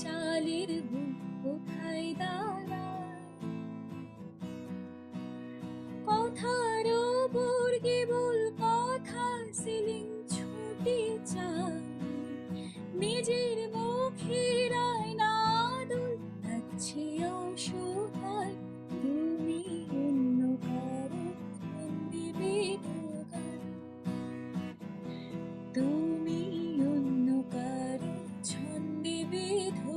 চালের গুণ কোথায় দাঁড়ায়। কথার ওপর কেবল কথা, সিলিং ছুটি চায়, নিজের মুখের আয়না আদল লাগছে অসহায়। তুমি অন্য কারো দিবে গান, তুমি অন্য কারো ছন্দে বেঁধো